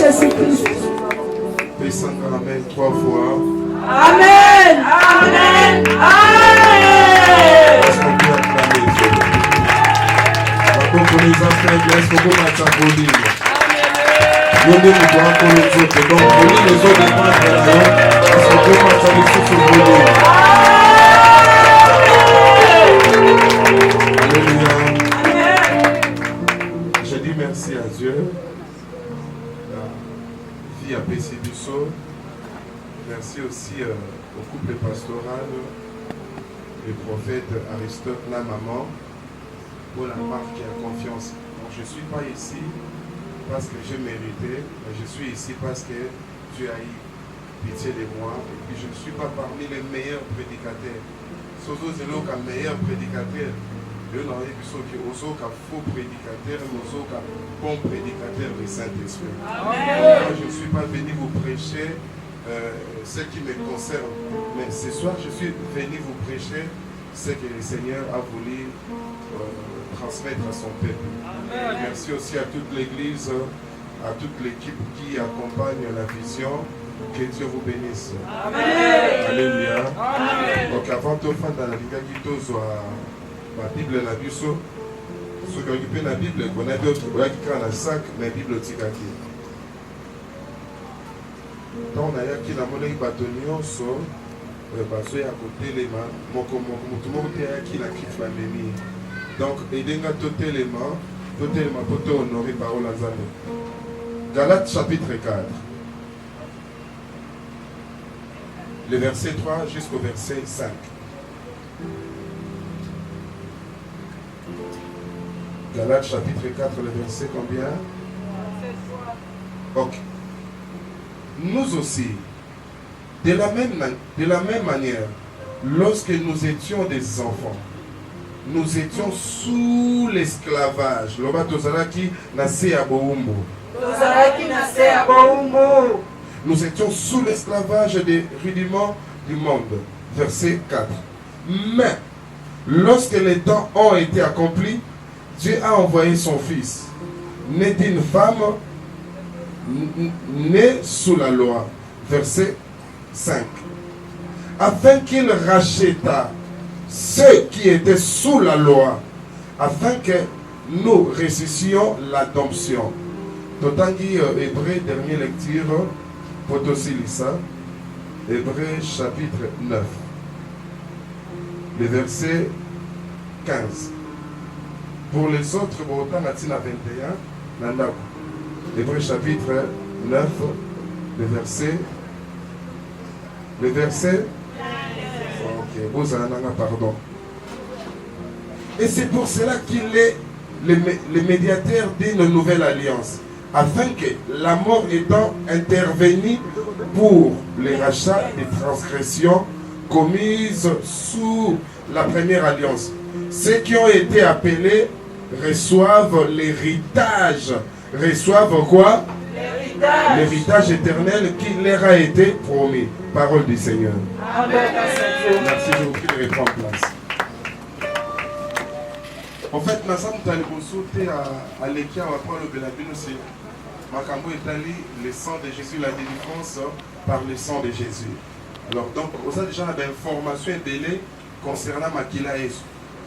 Jésus-Christ. Fais 5 amen 3 fois. Amen. Amen. Amen. Est-ce qu'on peut acclamer Dieu? Maintenant, pour les enfants, est-ce qu'on peut mettre sa colline? Nous ne pouvons pas les autres. Donc, pour les autres, est-ce qu'on peut mettre sa colline? Alléluia. Je dis merci à Dieu. La vie à Pessi Dusso. Merci aussi au couple pastoral, le prophète Aristote, la maman, pour la marque et la confiance. Donc, je ne suis pas ici parce que j'ai mérité, mais je suis ici parce que Dieu a eu pitié de moi. Et puis je ne suis pas parmi les meilleurs prédicateurs. Sozo zelo ka meilleur prédicateur. Je n'en ai plus que ozo ka faux prédicateur, ozo ka bon prédicateur du Saint-Esprit. Je ne suis pas venu vous prêcher ce qui me concerne. Mais ce soir, je suis venu vous prêcher ce que le Seigneur a voulu transmettre à son peuple. Merci aussi à toute l'Église, à toute l'équipe qui accompagne la vision. Que Dieu vous bénisse. Amen. Alléluia. Amen. Donc avant de faire dans la Bible, la Bible la Bible, ce qui occupe la Bible, on a d'autres qui ont la sac, mais la Bible tigaki. Quand on a qui la monnaie bâtonnion so baso ya côté les mains moko tout le monde qui la quitte la mémie. Donc aidenga tout élément pour honorer parole à Nzambe. Galates chapitre 4. Le verset 3 jusqu'au verset 5. Galates chapitre 4, le verset combien? Ok. Nous aussi, de la même manière, lorsque nous étions des enfants, nous étions sous l'esclavage. Nous étions sous l'esclavage des rudiments du monde. Verset 4. Mais, lorsque les temps ont été accomplis, Dieu a envoyé son Fils, né d'une femme, né sous la loi. Verset 5. Afin qu'il racheta ceux qui étaient sous la loi, afin que nous ressuscitions l'adoption. Totangi Hébreu, dernière lecture, Potosilisa, Hébreu chapitre 9, le verset 15. Pour les autres, Borotan Natina 21, Nandaku. Hébreu chapitre 9, le verset. Ok, pardon. Et c'est pour cela qu'il est le médiateur d'une nouvelle alliance, afin que la mort étant intervenue pour les rachats des transgressions commises sous la première alliance, ceux qui ont été appelés reçoivent l'héritage. Reçoivent quoi? L'héritage éternel qui leur a été promis. Parole du Seigneur. Amen. Merci, je vous prie de reprendre place. En fait, nous allons consulter à l'équipe, on va prendre le Belabino, c'est Makambo Etali, le sang de Jésus, la délivrance par le sang de Jésus. Alors, donc, vous avez déjà une information délai concernant Makila et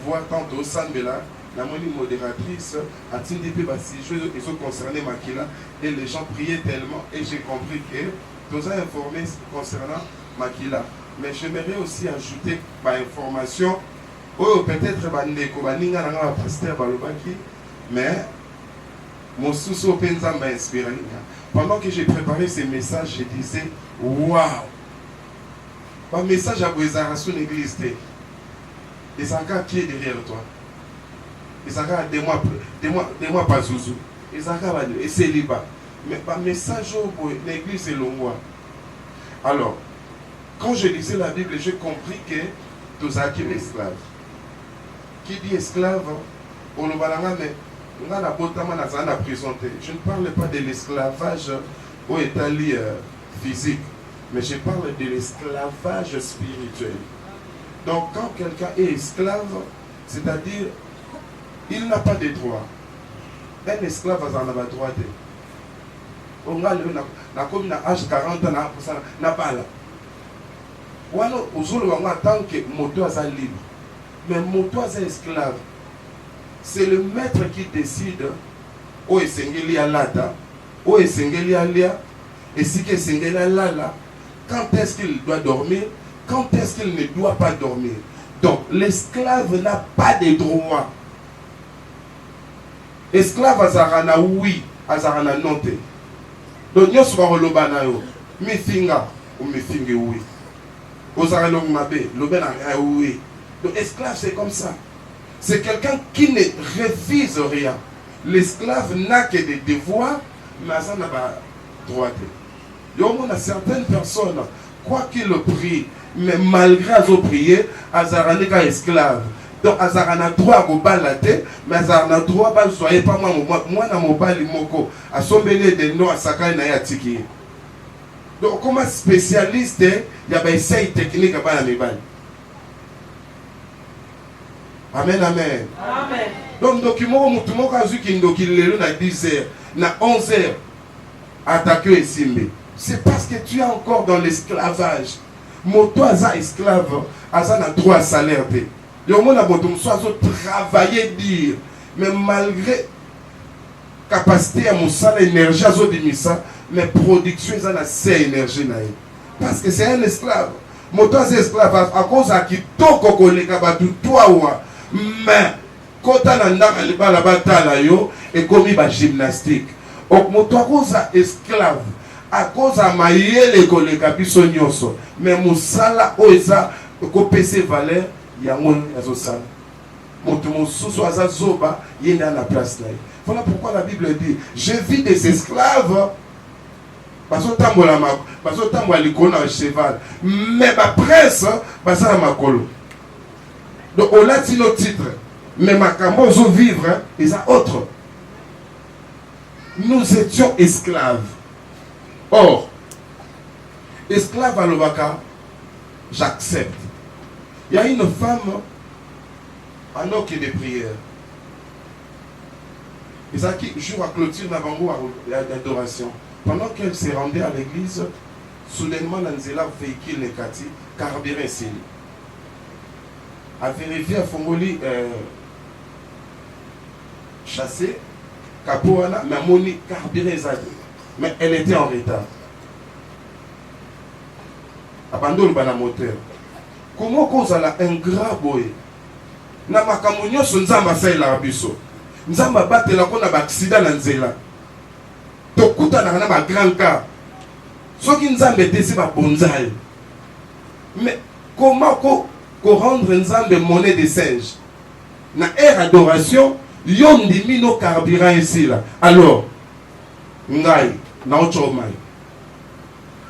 voir tantôt Sanbela. La modératrice a dit que si je suis concerné Makila et les gens priaient tellement et j'ai compris que nous avons informé concernant Makila. Mais j'aimerais aussi ajouter ma information. Oh, peut-être mais mon sous pensa m'a inspiré. Pendant que j'ai préparé ces messages, je disais waouh! Un message à Bouezara sur l'église. Et ça qui est derrière toi? Et ça va des mois pas zouzou. Et ça va et c'est libre. Mais par message pour l'église c'est long. Alors, quand je lisais la Bible, j'ai compris que tous acquis esclaves. Qui dit esclave, on le balanga mais on a la botama na zana présenté. Je ne parle pas de l'esclavage au état physique, mais je parle de l'esclavage spirituel. Donc quand quelqu'un est esclave, c'est-à-dire il n'a pas de droit. Un esclave a un droit. On a comme na âge 40 ans na bala. Wana ozolo wanga tant que moto asa libre. Mais moto asa esclave. C'est le maître qui décide où esengeli alata, où esengeli alia, et si que esengeli alala, quand est-ce qu'il doit dormir, quand est-ce qu'il ne doit pas dormir. Donc l'esclave n'a pas de droit. Esclave azarana oui, azarana non te. Donc nous sommes lobana yo, mi finga ou mi finge oui. Ozarana mabe, lobana oui. Donc esclave c'est comme ça. C'est quelqu'un qui ne refuse rien. L'esclave n'a que des devoirs, mais ça n'a pas droit. Il y a certaines personnes, quoi qu'il prie, mais malgré qu'ils prié, Azara n'est qu'un esclave. Donc Azara n'a droit à balader, mais Azara n'a droit à soyez pas moi dans mon bal moko, à sombele des noms à Sakai na yatiki. Donc comme spécialiste, il y a des essais techniques à balader mes balles. Amen, amen. Amen. Donc, document, tout le monde a vu qu'il est à 10h, à 11h, attaqué et simé. C'est parce que tu es encore dans l'esclavage. Moto aza esclave, aza na droit à salaire. Le monde a travailler dire, mais malgré capacité à mon salaire énergie à zodimisa, mais production ça na c'est énergie naïe. Parce que c'est un esclave. Moto aza esclave à cause à qui toko koleka batu toi wa. Mais quand on a et commis la gymnastique, donc moto à cause esclave, à cause à mailler les collègues mais moussala oisa kopese valeur yango azosala. Moto mosusu azazoba yenda na place là. Voilà pourquoi la Bible dit je vis des esclaves parce que tambola likolo na cheval mais ba presse basala makolo. Donc on a dit nos titres, mais makambo zo vivre et ça autre. Nous étions esclaves. Or, esclave à l'Obaka, j'accepte. Il y a une femme en or qui est de prière. Et ça qui joue à clôture d'avant d'adoration. Pendant qu'elle s'est rendue à l'église, soudainement Nanzela véhicule les kati, carburant ici. A vérifié à Fongoli chassé, Capoana, mais Moni carburé Zade. Mais elle était en retard. Abandonne le moteur. Comment cause à un grand boy? Na makamunyo sunzamba sai la biso. Nzamba bate la kona ba accident na nzela. Tokuta na ba grand car. Soki nzambe tesi ba bonzai. Mais comment rendre nzambe monnaie de singe? Na air adoration, yon dimi no carburant ici là. Alors, ngai na ochomai.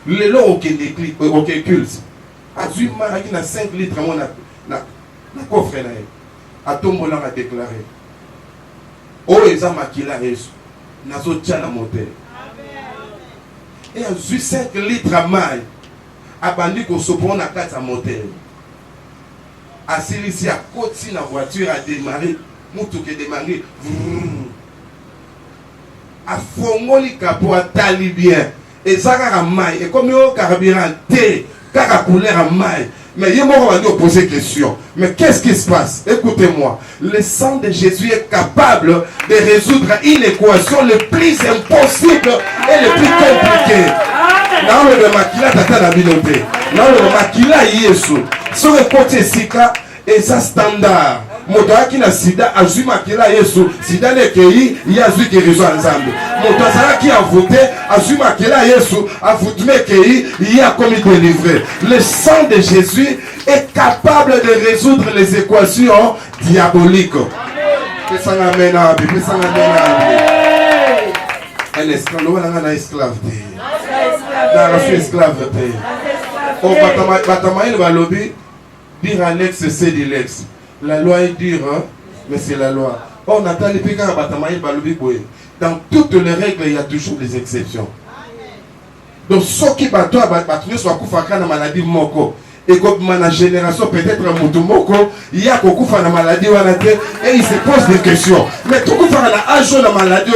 Le lo okende clip culte. Azui maraki na 5 litres mon na coffre na ye. Atombola a déclaré. Oh eza makila yesu. Nazo tia na moteur. Et azui 5 litres à mai. Abandi ko sopona na kata moteur. Asilisi à côté la voiture a démarré, moutou qui démarré, a fongoli capot à talibien, et ça a maille, et comme il y a un carburant, car couleur à maille. Mais il y a un poser question. Mais qu'est-ce qui se passe? Écoutez-moi. Le sang de Jésus est capable de résoudre une équation le plus impossible et le plus compliqué. Dans le makila tata la biloté. Dans le makila yesu. Sur le côté sika et ça standard. Motoaki na sida azui makila yesu. Sida ne kei yazui guérison ensemble. Motazara qui a voté azui makila yesu a voté kei y a commis délivré. Le sang de Jésus est capable de résoudre les équations diaboliques. Un esclave, un esclave. Esclave. Oh, Batamaïl va lobby, dire Alex, c'est de l'ex. La loi est dure, hein? Mais c'est la loi. Oh, Nathalie Pékin, Batamaïl va lobby, dans toutes les règles, il y a toujours des exceptions. Donc, ceux qui battent, soit koufaka na maladie moko. Et comme la génération peut-être Moutoumoko, il y a beaucoup de maladies et il se pose des questions. Mais tout le monde a la maladie,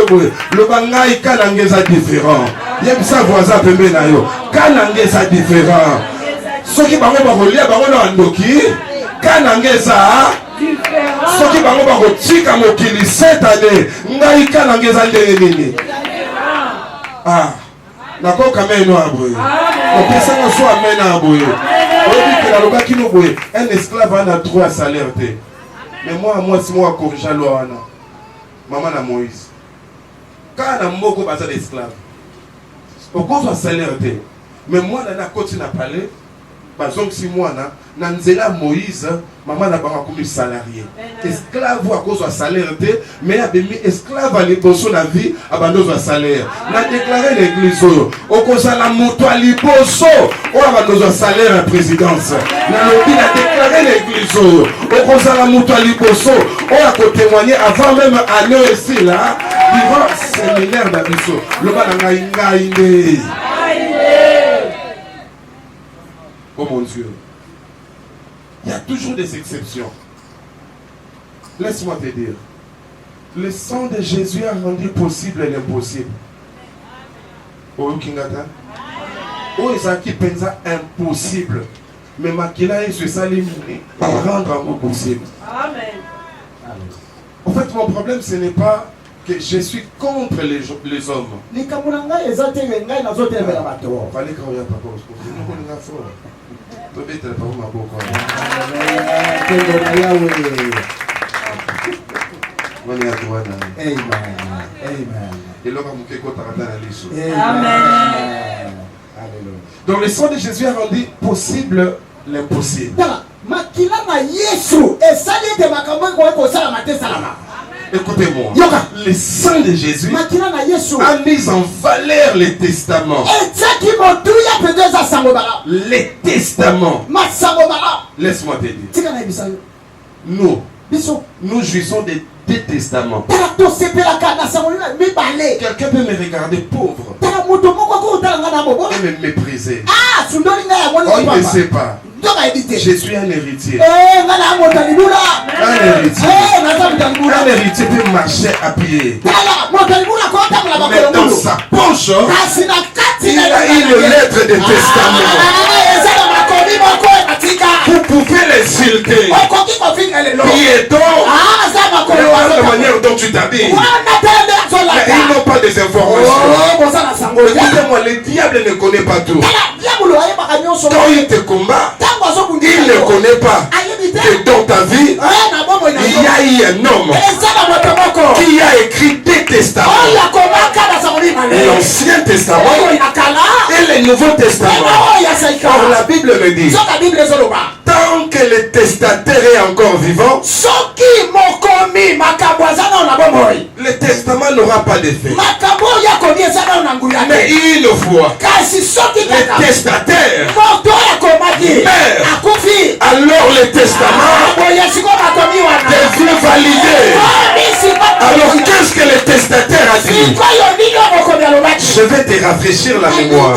le bangaï kanangeza différent. Yem sa voisin pembe na yo. Kanange sa différent. Soki bango bakolia bango na ndoki. Kanange sa soki bango bakotika mokili cette année. Ngai kanange za ndenge nini. Ah. Nako kameno aboye. Opesa na so amena aboye. Obi ke la loba kino boye. Un esclave a droit à salaire te. Mais moi si moi corrige la loi wana. Maman na Moïse. Quand na mboko baza d'esclave. Pourquoi soit salaire te. Mais moi na koti na palais. Bazong si moi na nzela Moïse, maman na banga comme salarié. Esclave à cause de salaire te, mais abemi esclave à liboso na vie, abandon salaire. Na déclaré l'église au cause la moto à liboso, on abandon salaire à présidence. Na lobby a déclaré l'église au cause la moto à liboso, on a témoigné avant même à l'heure ici là, vivant séminaire d'Abisso. Le bas na ngaïnde. Oh mon Dieu, il y a toujours des exceptions. Laisse-moi te dire, le sang de Jésus a rendu possible l'impossible. Oh Kingata, oh Isaki pensa impossible, mais Makila est sur sa ligne pour rendre un mot possible. Amen. En fait, mon problème, ce n'est pas que je suis contre les hommes. Fallait qu'on y a pas cause. Donc le sang de Jésus a rendu possible l'impossible. Écoutez-moi, le sang de Jésus a mis en valeur les testaments. Les testaments. Laisse-moi te dire. Nous jouissons des deux testaments. Quelqu'un peut me regarder pauvre et me mépriser. Oh, il ne sait pas. Je suis un héritier. Un héritier peut marcher à pied. Mais dans sa poche, il a une lettre de testament. Vous pouvez l'insulter. Piéton, la manière dont tu t'habilles. Mais ils n'ont pas des informations. Écoutez-moi, le diable ne connaît pas tout. Quand il te combat, il ne connaît pas que dans ta vie, il y a eu un homme qui a écrit des testaments. L'Ancien Testament et le Nouveau Testament. Or la Bible me dit, tant que le testataire est encore vivant, le testament n'aura pas d'effet. Mais une fois, le testataire meurt, alors le testament devient validé. Alors qu'est-ce que le testataire a dit? Je vais te rafraîchir la mémoire.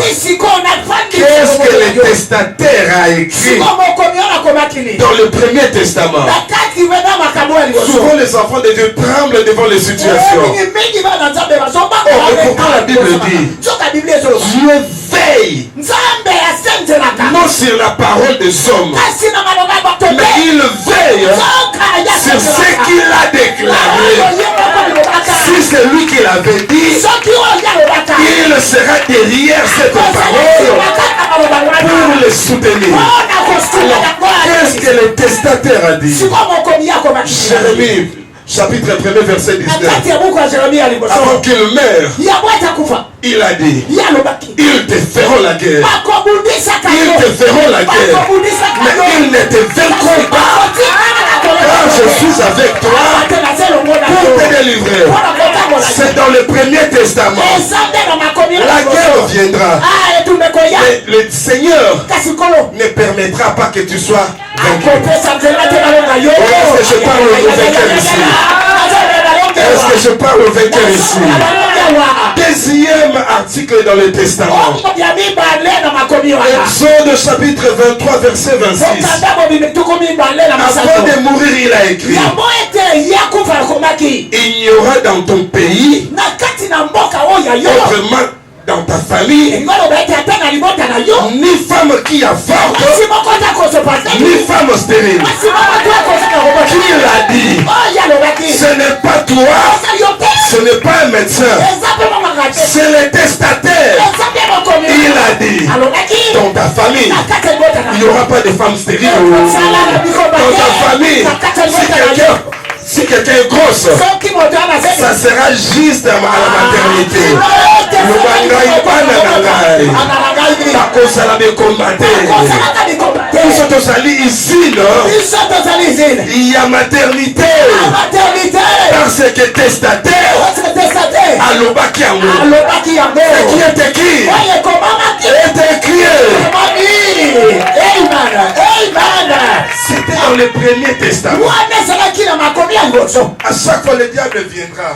Qu'est-ce que le testataire a écrit dans le premier testament? Souvent les enfants de Dieu tremblent devant les situations. Oh, mais pourtant la Bible dit, Dieu veille non sur la parole des hommes, mais il veille sur ce qu'il a déclaré. Si c'est lui qui l'avait dit, il sera derrière cette parole pour le soutenir. Alors, qu'est-ce que le testataire a dit? Jérémie, chapitre 1er, verset 19. Avant qu'il meure, il a dit, ils te feront la guerre. Ils te feront la guerre. Mais ils ne te vaincront pas. Car je suis avec toi pour te délivrer. C'est dans le premier testament. La guerre viendra. Mais le Seigneur ne permettra pas que tu sois vaincu. Est-ce que je parle au vainqueur ici? Est-ce que je parle au vainqueur ici? Deuxième article dans le testament. Exode chapitre 23 verset 26. Avant de mourir, il a écrit, il y aura dans ton pays autrement dans ta famille, ni femme qui avorte, ni femme stérile. Qui l'a dit? Ce n'est pas toi, ce n'est pas un médecin, c'est le testataire. Il a dit, dans ta famille, il n'y aura pas de femme stérile. Dans ta famille, si quelqu'un est grosse, ça sera juste à la maternité. Il y a maternité. Parce que testataire, qui est écrit. C'était dans le premier testament. À chaque fois le diable viendra.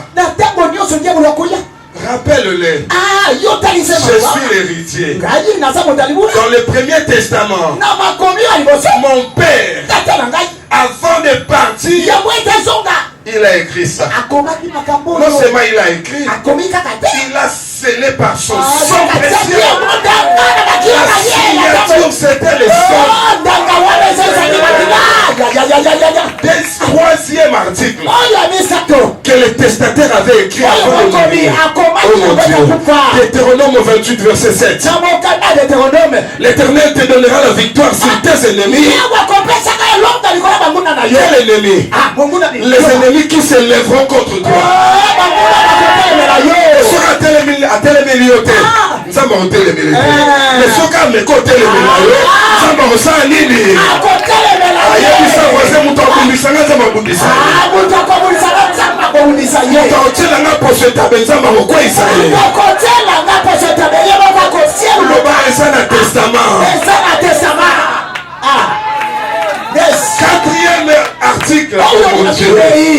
Rappelle-le. Je suis l'héritier. Dans le premier testament, mon père, avant de partir, il a écrit ça. Non seulement il a écrit, il a scellé par son sang précieux. La signature, c'était le sang. Troisième article que le testataire avait écrit avant de mourir. Oh mon Dieu. Deutéronome 28 verset 7. L'Éternel te donnera la victoire sur tes ennemis. Quel ennemi? Les ennemis qui se lèveront contre toi. Quatrième article, oh mon Dieu,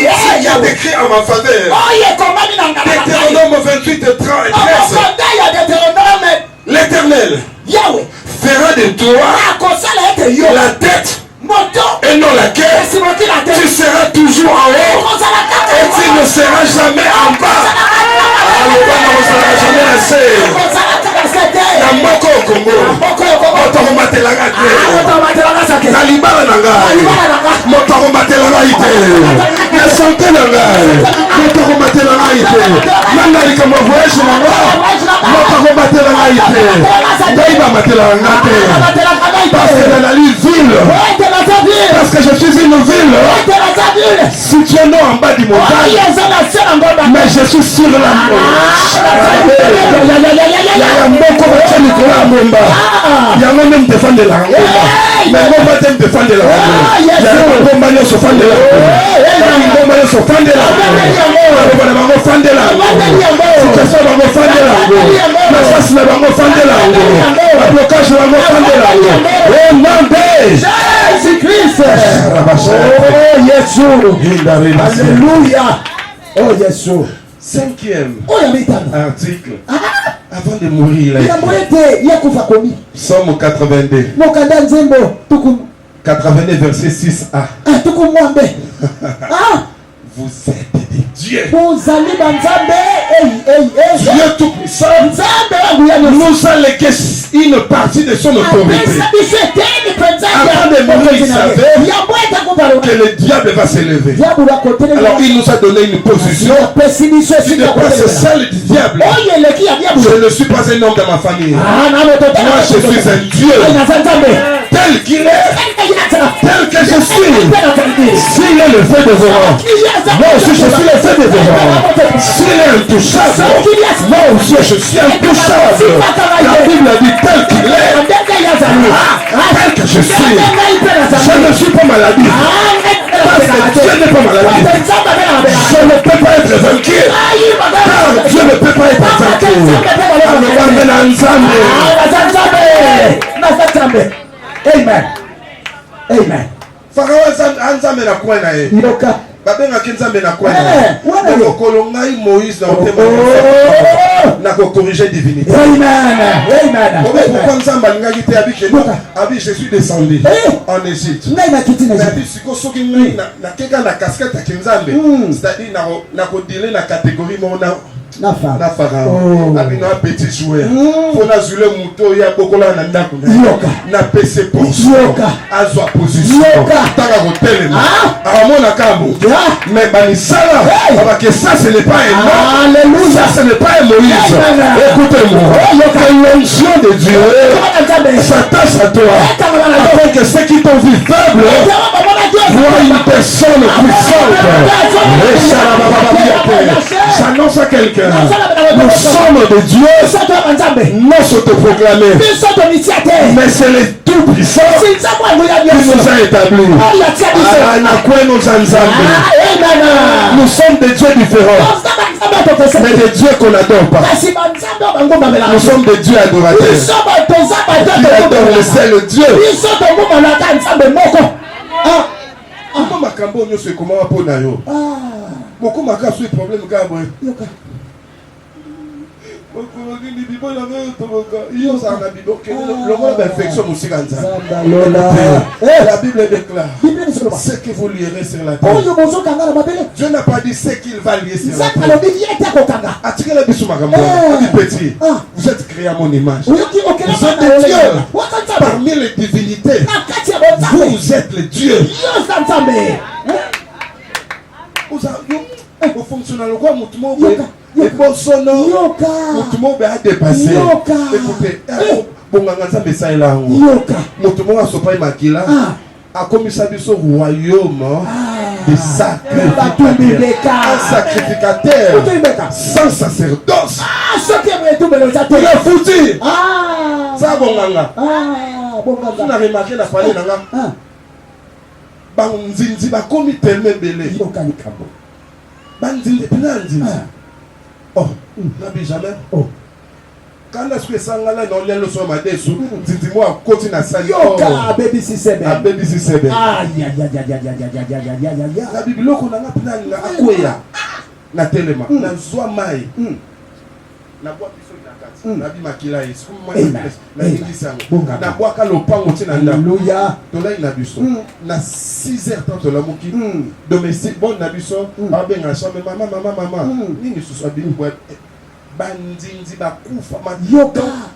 c'est qu'il a décrit en ma faveur. Deutéronome 28 et 13. L'Éternel fera de toi la tête et non la queue. Tu seras toujours en haut et tu ne seras jamais en bas. Parce que je suis une ville située en bas du montagne, mais je suis sur la Jésus-Christ. Oh Jésus. Alléluia. Oh Jésus. Cinquième article. Avant de mourir, il a écrit Psaume 82. 82 verset 6a. Vous êtes des dieux. Dieu tout-puissant nous a légué une partie de son autorité. Avant de mourir, il savait que le diable va s'élever. Alors il nous a donné une position. Tu ne pas se celle du diable. Je ne suis pas un homme de ma famille. Moi je suis un Dieu. Tel qu'il est, tel que je suis. S'il est le feu dévorant, moi aussi je suis le feu dévorant. S'il est intouchable, moi aussi je suis intouchable. La Bible dit tel qu'il est, tel que je suis. Je ne suis pas maladie. Parce que Dieu n'est pas maladie. Je ne peux pas être vaincu. Car Dieu ne peut pas être vaincu. Amen. Amen. Pharaon Nzambe na kwa na ye. Babengaki Nzambe na kwa na ye. Mokolo ngai Moïse na otema na ko corriger divinité. Amen. Amen. Pourquoi Nzambe alingaki te abi je suis descendu en Égypte. Mais siko soki ngai na keka na casquette ya Nzambe. C'est-à-dire na ko dealer na catégorie mona na Pharaon. Abino un petit joueur. Faut na zule muto ya bokola na ndako na PC position. Azwa position. Taka kotelema. Amona kambo. Mais banisala parce ça ce n'est pas un Alléluia. Ça ce n'est pas un Moïse. Écoutez-moi. L'onction de Dieu s'attache à toi. Afin que ceux qui t'ont vu faible voient une personne puissante. J'annonce à quelqu'un. Nous sommes de Dieu, non s'autoproclamer. Mais c'est le tout puissant qui nous a établis. Nous sommes des dieux différents, mais des dieux qu'on n'adore pas. Nous sommes des dieux adorateurs. Qui adorent le seul Dieu. Comment ma cambo nous se comment pour nayo? Beaucoup ma cas sur problème gabo. La Bible déclare ce que vous lirez sur la terre. Dieu n'a pas dit ce qu'il va lier sur la terre. Vous êtes créés à mon image. Vous êtes des dieux. Parmi les divinités, vous êtes les dieux. Vous fonctionnez le quoi, et pour son nom, tout le monde a dépassé. Écoutez, bon, ça est là. Tout le monde a sauvé Makila. A commis ça au royaume des sacrificateurs. Un sacrificateur sans sacerdoce. Il a foutu. Ça, bon, vous n'avez remarqué la famille. Banzinzi ba commis tellement belé. Banzinzi pinanzi. Oh, n'habille jamais. Oh. Quand est-ce que ça là dans les leçons m'a déçu, dis-moi continue à ça. Yoka baby si c'est bien. Baby si c'est bien. Ah ya. La Bible qu'on a pinanga akoya. Na telema, na zwa mai. Na bois biso na kati. Na bi makila is. Na ngisa. Na bois ka lopango tina nda. Alléluia. Tola ina biso. Na 6h30 la moki. Domestique bon na biso. Abenga chambre maman. Nini susu abini boîte. Bandinzi bakufa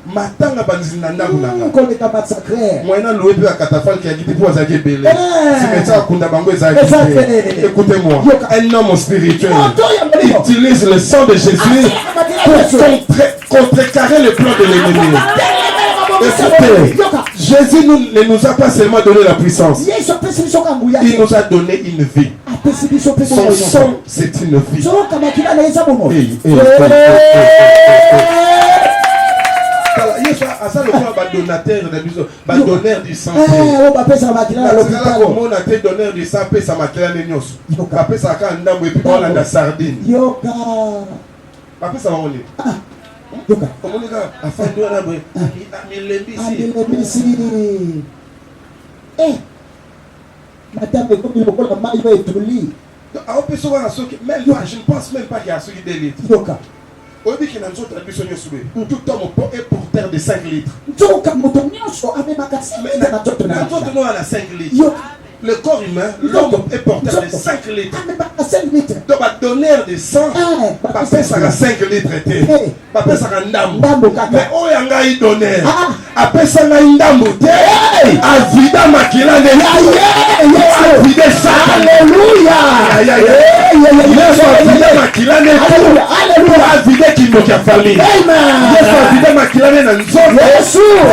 matanga bandinzi na ndaku nanga koleka massacre moyena loyebi la catafalque qui a quitté pour azaki belé simetière kunda bango ezaki. Écoutez-moi, un homme spirituel utilise le sang de Jésus pour contrecarrer le plan de l'ennemi. Écoutez, Jésus ne nous a pas seulement donné la puissance, il nous a donné une vie. Son sang, c'est une vie. Ça le plan donneur du sang. Mon athée donneur du sang, ça m'a créé les nios. Après ça, quand on a et puis on a la sardine. Après ça, on est. Comment les gars, afin de la brûler, madame, comme il faut que la maille va être liée. Je ne pense même pas qu'il y a ceux qui délitent. Tout homme est porteur de 5 litres. Mais à 5 litres. Le corps humain, l'homme est porteur de 5 litres. Donc, donneur de sang, papa ça a 5 litres. Papa ça a ndambo. Mais oh yanga y donner. Après ça a ndambo. Avida makila ne. Avida ça. Alléluia. Avida makila ne. Avida qui nous a famille. Avida makila ne nzongo.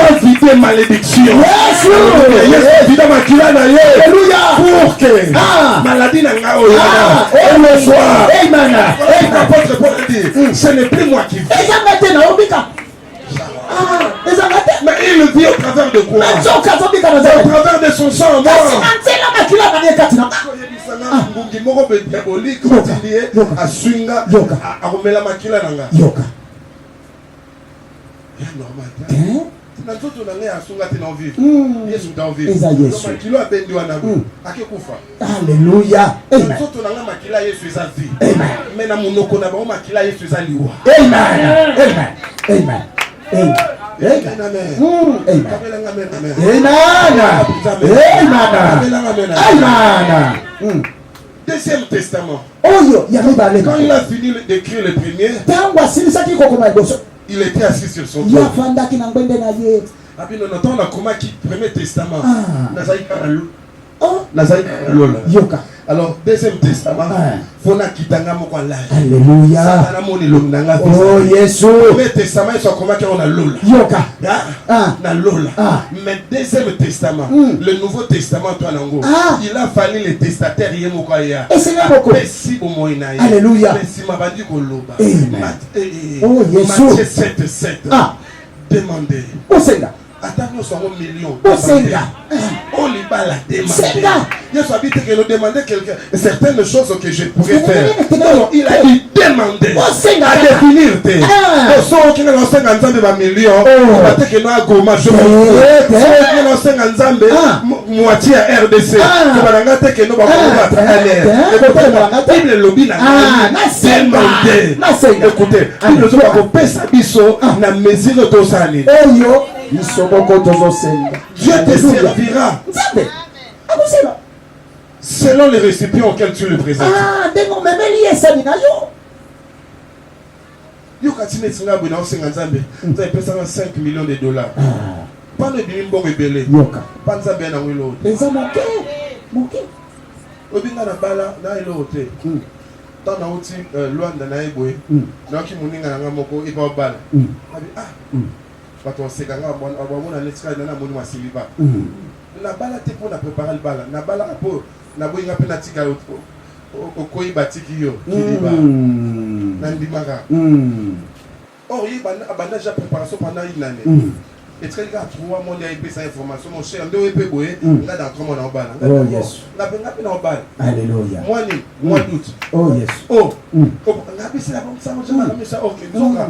Avida malédiction. Avida makila na ye. Pour que maladie n'a pas soit. L'apôtre Paul dit, ce n'est plus moi qui vis. Mais il vit au travers de quoi? Au travers de son sang mort. Diabolique, à swinga, à remettre la makila nanga. Normal. Alléluia. Amen. Deuxième Testament. Oyo ya mibale. Quand il a fini d'écrire le premier, Tango asilisaki kokoma liboso. il était assis sur son Ya trône. fandaki na ngwende na ye. Abi non attends la comment qui premier testament. Ah. Nazali kana Oh, Nazali kana lola. yoka. Alors deuxième testament, Ah. fona kitanga moko la. Alléluia. Satana moni lonanga. Oh Yesu. Premier testament il soit comment qu'on a lola. Yoka. Ah, na lola. Ah. Mais deuxième testament, le nouveau testament toi nango. Ah. Il a fallu les testataires yemo kwa ya. Et c'est là beaucoup. Merci au moyen. Alléluia. Merci ma bandi ko loba. Amen. Oh Yesu. Matthieu 7:7. Ah. Demandez. Osenga. Attends, nous un million. Osenga. On les bat la demande. Senga. Dieu soit habité que nous demandait certaines choses que je pourrais C'est faire. vrai. Non, il a dit demander. Osenga. À définir. Ah. Au son qui est dans 50 millions. Oh. On va dire que nous avons un gros major. Eh, Qui est dans 50 Ah. moitié à RDC. Ah. On va dire que nous avons un Bible lobby na demander. Écoutez, Bible lobby va couper sa biso na mesure de sani. Oyo. Isoboko tozosenga. Dieu te servira Nzambe. Akusema. selon les récipients auxquels tu le présentes. Ah, ndengo memeli esani na yo. Yo katine tsinga bwana osenga nzambe. Ça pesa 5 millions de dollars. Pas de bimbo rebelle. Yoka. Panza bien na wilo. Eza moke. Moke. Obinga na bala na ilo hotel. Tana uti Luanda na ebwe. Na ki muninga na ngamoko iba bala. Abi bato sekanga bwana abamona letika na moni masiliba. Na bala te pour na préparer le bala. Na bala po na boyinga pe na tika okoyi batiki yo kiliba. Na ndimaka. Or il a déjà préparation pendant une année. Et très gars, trois mois il a information mon cher, deux épées boé, là dans 3 mois en bas. Oh yes. Na benga pe na bas. Alléluia. Mois d'août. Oh yes. Oh. Na bisi la bonne ça moi je m'en ça OK. Zoka.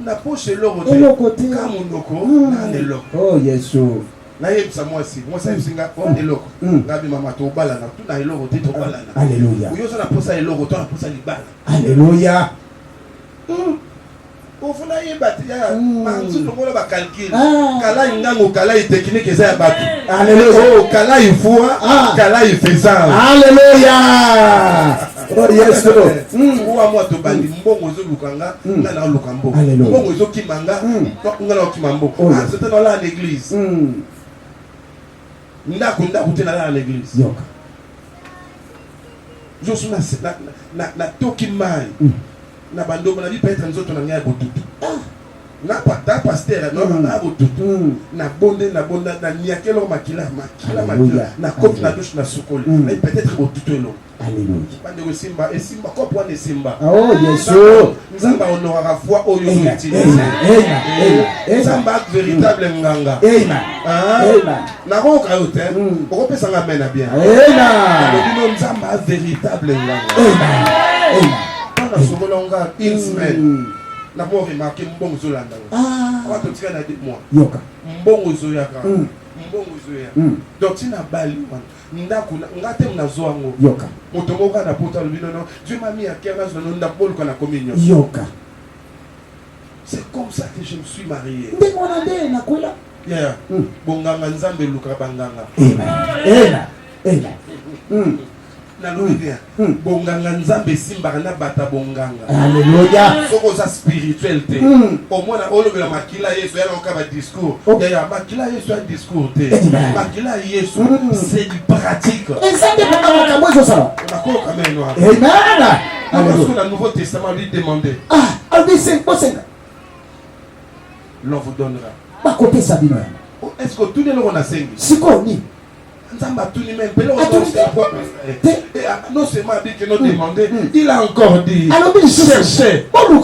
Na poche l'euro. Et le côté Kamunoko na lelo. Oh yes. Na yebisa moi si. Moi ça singa on eloko. Na bi mama to bala na tout na eloko te to bala na. Alléluia. Yo ça na posa eloko to na posa libala. Alléluia. Au fond il bati ya manzu to ba calcul. Kala ngango kala technique eza ya batu. Alléluia. Oh kala ifua, kala ifezan. Alléluia. Oh yes. Wa moi to bandi mbongo zo lukanga na na lukambo. Mbongo zo kimanga nga na kimambo. C'était dans l'église. Ndako te na l'église. Yoka. Je suis na toki mai. Na bando na bi peut-être nzoto na ngai botutu. Na pata pasteur na botutu. Na bonde na niakelo makila. Na kopi na douche na sukoli. Mais peut-être botutu elo. Alléluia. Bande ko simba et simba ko point simba. Oh yes. Nzamba honorera foi oyo uti. Nzamba véritable nganga. Amen. Amen. Na ko ka yote. Ko pesa nga mena bien. Amen. Nzamba véritable nganga. Amen. Amen. Na sokolonga une semaine. Na mo remarquer mbongo zolanda. Kwa to tika na 2 mois. Yoka. Mbongo zoyaka. Mbongo zoya. Donc tina bali wana. Ndako ngate mnazoa ngo. Yoka. Moto moka na pota lubino non. Dieu m'a mis à cœur dans le ndapol kana communion. Yoka. C'est comme ça que je me suis marié. Ndeko na nde na kwela. Yeah. Bonganga nzambe luka banganga. Amen. Amen. Na lobia. Bonganga nzambe simbaka na bata bonganga. Alléluia. Soko za spiritualité. Au moins na olo la makila Yesu ya na ba discours. Ya makila Yesu un discours te. Makila Yesu c'est du pratique. Ezande kwa makambo zo sala. On a quoi quand même noir. Amen. Parce que le Nouveau Testament lui demandait. Albi c'est possible. L'on vous donnera. Ba côté sabino. Est-ce que tout le monde a saigné? Siko ni. Non seulement dit que nous demandons, il a encore dit cherchez. Oh,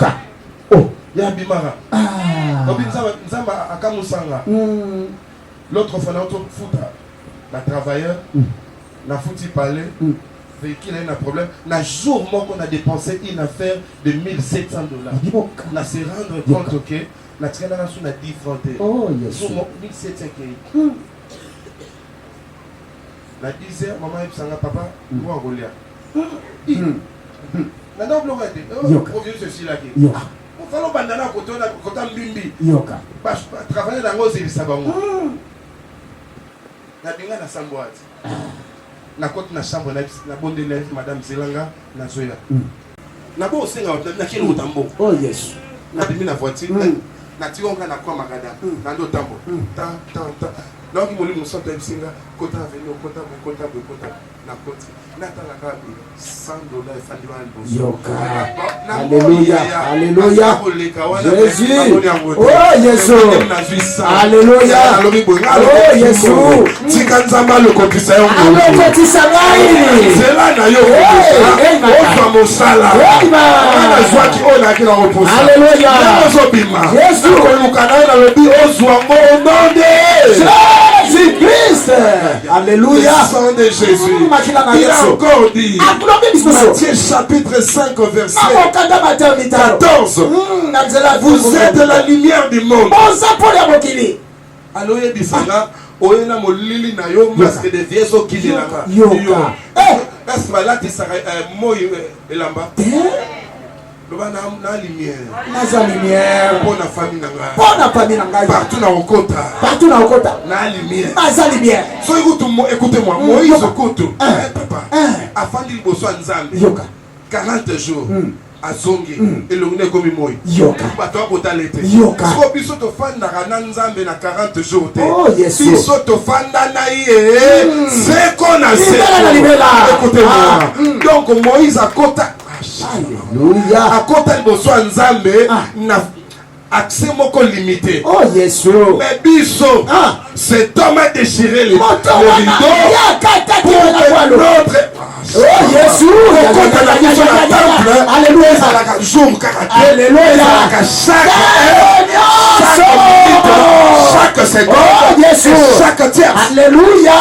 Yabimara. L'autre fois, notre fouta, la travailleur, n'a foutu parler, qu'il a eu un problème. N'a jour mort qu'on a dépensé une affaire de 1700 $. On a se rendre compte que la traîne a 10 francs. Oh, yes. 1700 $. La 10h, maman et papa, ou en Golia. Maintenant, vous l'aurez dit. Ceci là. Il faut bandana côté Mbimbi. Yoka. Travailler dans l'eau, c'est le sabon. La binga na samboati. na côté na chambre na bonde lèvre madame Zelanga na zoya na bo senga na kilo tambo Oh yes. na bimi na voiture na tionga na kwa magada na ndo tambo ta donc mon lit mon centre singa kota venir kota na côté na tala ka $100 fandi wa boso Yoka. Alléluia. Alléluia. Jésus. Oh Jésus. Alléluia. Oh Jésus. Tikanzamba le kopisa yo. Alo kopisa ngai. Zela na yo. Ofa mosala. Na zwa ki ona ki na reposa. Alléluia. Ozo bima. Jésus. Ko lukana na lobi ozwa mondonde. Jésus-Christ. Alléluia. Le sang de Jésus. Il a encore dit. Matthieu chapitre 5 verset 14. Vous êtes la lumière du monde. Alors il dit ça. Oyena molili na yo masque de vieso kili langa. Yoka. Est-ce que là tu serais moi elamba? Na lumière. Na lumière. Pour la famille nanga. Pour la famille nanga. Partout na okota. Partout na okota. Na lumière. Na lumière. So écoutez-moi. Moïse okoto. Papa. Afandi liboso nzambe. Yoka. 40 jours. Azongi. Elongine komi moi. Yoka. Bato akotalete. Yoka. So biso to fanda na nzambe na 40 jours te. Oh yes. Biso to fanda na ye. C'est qu'on a écoutez-moi. Donc Moïse akota. Alléluia. Akota liboso nzambe na accès moko limité. Oh Jésus. Mais biso cet homme a déchiré le rideau pour que notre oh Jésus. Alléluia. Alléluia. Chaque seconde, chaque tiers. Alléluia.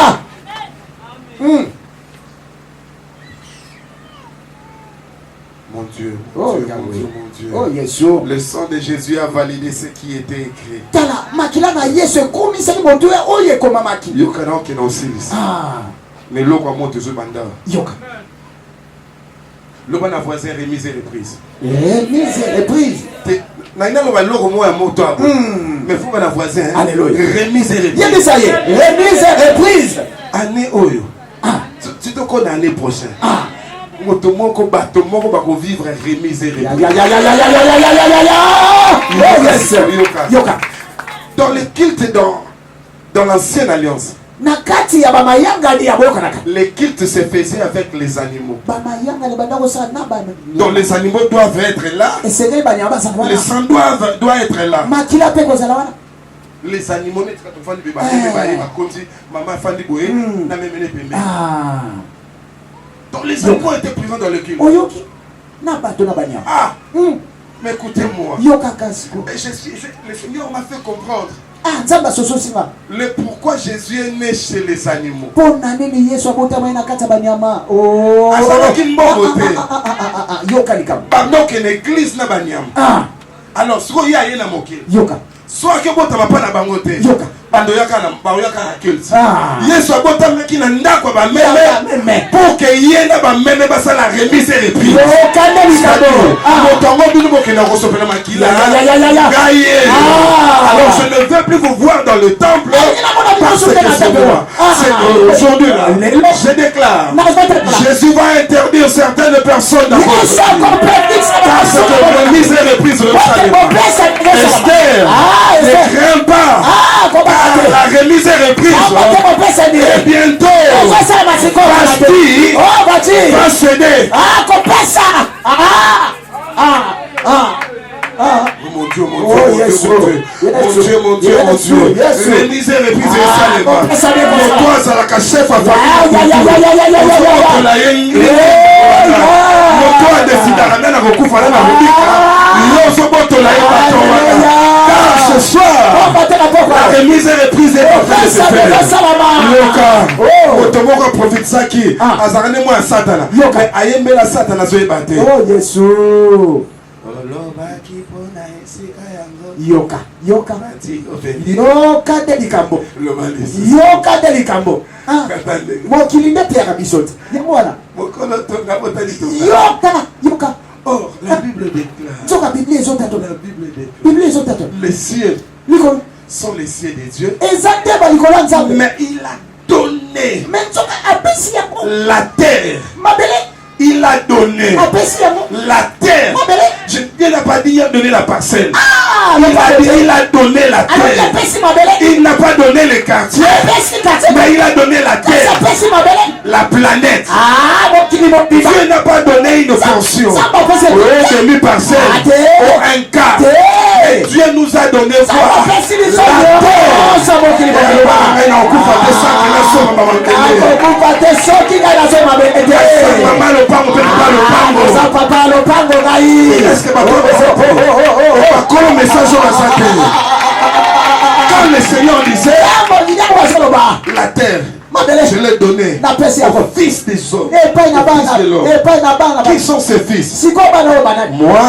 Mon Dieu, Oh Dieu. Oh Jésus. Le sang de Jésus a validé ce qui était écrit. Tala makila na Yesu komisani moto oye koma maki. Yoka na okina osilis. Mais l'eau à monte zo banda. Yoka. Le bon voisin remise et reprise. Remise et reprise. Na ina lo ba loko mo ya moto abo. Mais faut ba voisin. Alléluia. Remise et reprise. Yé ça y est. Remise et reprise. Année oyo. Tu te connais l'année prochaine. Moto moko bato moko ba ko vivre remise et reprise. Yoka. Dans le culte dans l'ancienne alliance. Nakati ya bamayanga ni ya boka naka. Les cultes se faisaient avec les animaux. Bamayanga ni banda ko sa na bana. Donc les animaux doivent être là. Et c'est ba nyamba sa wana. Les sangs doivent être là. Makila pe ko za wana. Les animaux ne quand on fait bébé ba konti maman fandi boye na memene pembe. Donc les animaux étaient présents dans le culte. Oyoki. Na bato na banya. Mais écoutez-moi. Yoka kasiko. Le Seigneur m'a fait comprendre. Nzamba soso singa. Le pourquoi Jésus est né chez les animaux. Pona nini Yesu abota mwana kata banyama. Oh. Asaloki mbongo te. Yoka likam. Pendant que l'église na banyama. Alors so ya ye na moke. Yoka. So akebota papa na bango te. Yoka. Bando yaka na culte. Yesu abota meki na ndako ba meme. Pour que ye na ba meme ba sala remise et reprise. Yoka ndeli kado. Motongo bino bokena kosopela makila. Gaye. Alors je ne veux plus vous voir dans le temple parce que c'est moi. C'est aujourd'hui là. Je déclare. Jésus va interdire certaines personnes dans votre vie. Parce que remise et reprise ne Esther, ne crains pas. La remise est reprise. Et bientôt, Basti va céder. Mon Dieu, mon Dieu. Remise et reprise et salema. Toi, ça la chef à famille. Moto a décidé à recouvrir la car ce soir, la remise est reprise et parfaite de se faire. Yoka, otomoko profite saki, azarane moi satana. Yoka, ayembe la satana zoe bate. Oh Yesu. Yoka. Yoka delikambo. Yoka delikambo. Mokilinde te ya bisote. Yamwana. Mokono tonga botali tonga. Yoka. Or, la Bible déclare. La Bible déclare. Les cieux sont les cieux des dieux. Mais il a donné La terre. Il a donné la terre. Il n'a pas dit il a donné la parcelle. Il a donné la terre. Il n'a pas donné le quartier, mais il a donné la terre, la planète. Dieu n'a pas donné une portion, une demi-parcelle ou un quart. Et Dieu nous a donné quoi? La quand le Seigneur disait la terre, je l'ai donné au fils des hommes, qui sont ces fils? Moi,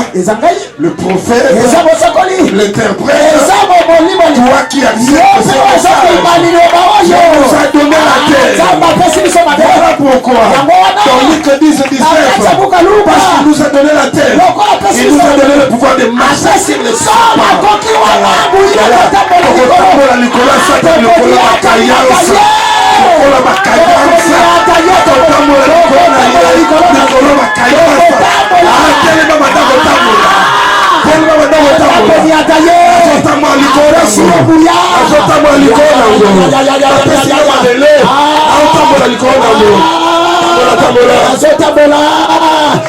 le prophète, l'interprète, toi qui acceptes ce message, Dieu nous a donné la terre. Voilà pourquoi dans Luc 10 et 19, parce qu'il nous a donné la terre, il nous a donné le pouvoir de marcher sur les serpents.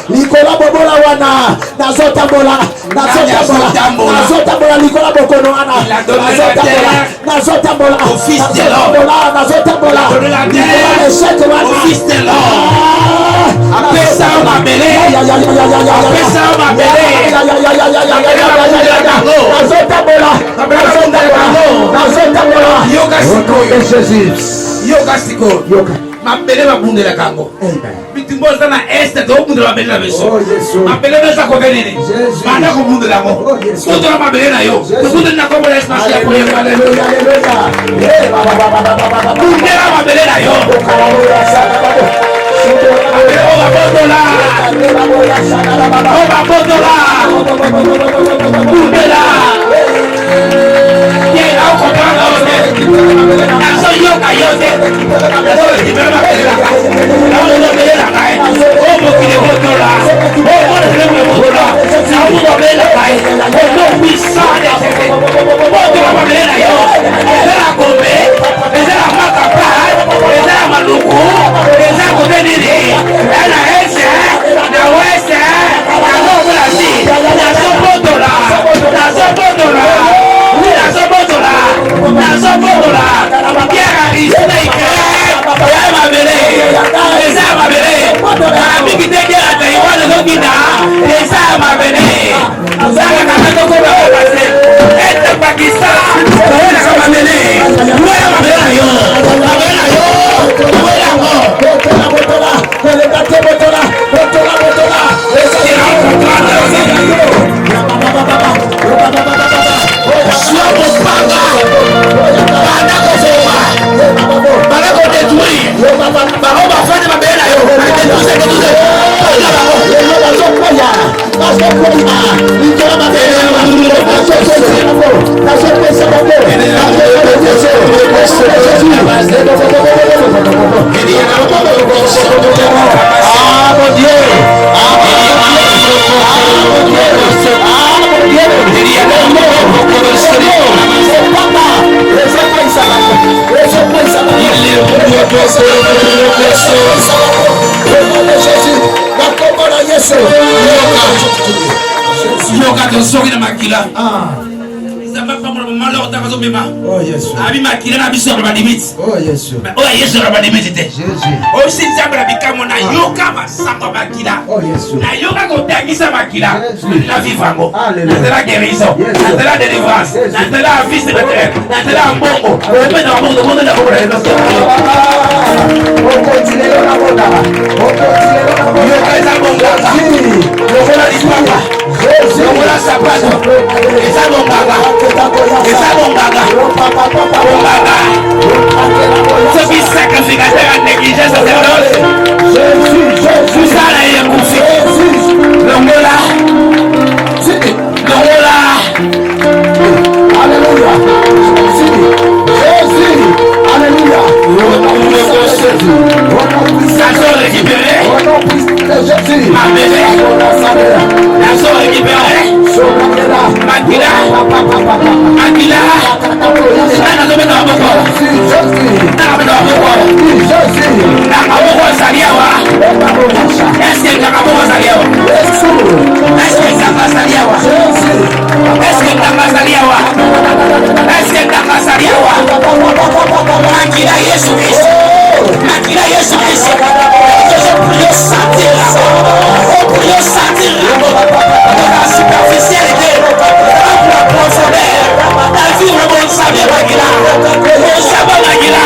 Nicola Bobola wana nazotambola Nicola Bokono wana nazotambola au fils de l'homme, nazotambola au fils de l'homme. Après ça on m'a mêlé, mabele babundela kango bitimboza na este to bundela mabele na beso mabele na zakobe nini bana ko bundela mo soto na mabele na yo bundela na ko bola espace ya koye haleluya bundela mabele na yo bundela Oh yes. Abi makila na biso ba limite. Oh yes. Oh yes ba limite te. Jésus. O si nzambe bikamo na yoka masako makila. Oh yes. Na yoka ko tangisa makila. Na vivango. Alléluia. Na la guérison. Na la délivrance. Na la vie de terre. Na la mbongo. O pe na mbongo na ko re no. O continue na boda. O continue na boda. Yoka eza bongaga. Yoka la dispaka. Jésus. Yoka la sapato. Eza bongaga. Eza bongaga. Ce qui sacrificateur a négligé sa sacerdoce. Jésus, ça là il est couché. L'ongola. Alléluia. Jésus. Alléluia. que Takamo Zaliawa? Est-ce que Takazaliawa? Est-ce que Takazaliawa? Est-ce que Takazaliawa? Makila Yesu Christ. Makila Yesu Christ. Je prie sentir la superficialité, la profondeur, la vie vraiment savait Makila. Saba Makila.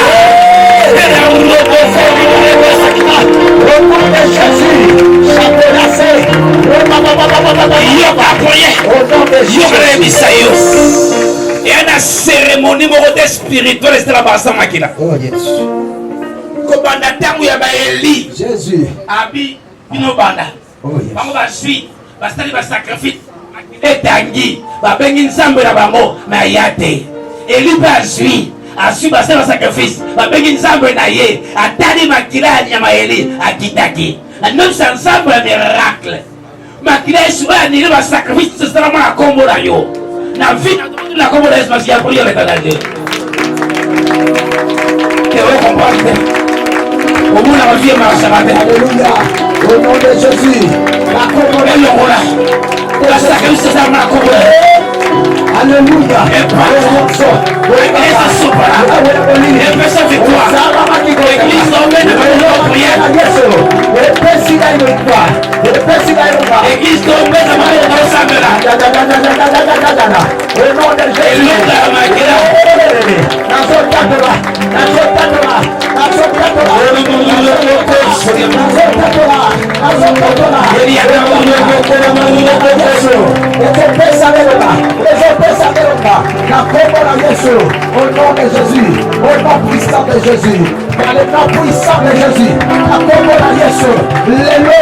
Et une cérémonie spirituelle c'est la base makila. Oh yes. Kobanda tangu ya baeli. Jésus. Abi bino banda. Oh yes. Bango basui, bastali ba sacrifice. Etangi, ba bengi nzambe na bango na yate. Eli basui, asui bastali ba sacrifice. Ba bengi nzambe na ye, atali makila ya maeli akitaki. Na nous ensemble un miracle. Makila esua ni ba sacrifice c'est vraiment la combo na yo. Na vie la combo de spatial pour l'éternel Dieu. Tu veux comprendre? Au bout de la vie, Alléluia. Au nom de Jésus. la combo de l'Ola. La sacrifice c'est vraiment la combo. Alléluia. L'église soupe là. Et fais sa victoire. L'église domaine de la prière. L'église domaine de la sable là. Et l'autre la maquilla. Au nom de Jésus, au nom puissant de Jésus, dans le nom puissant de Jésus, la combo la Yesu, l'élo,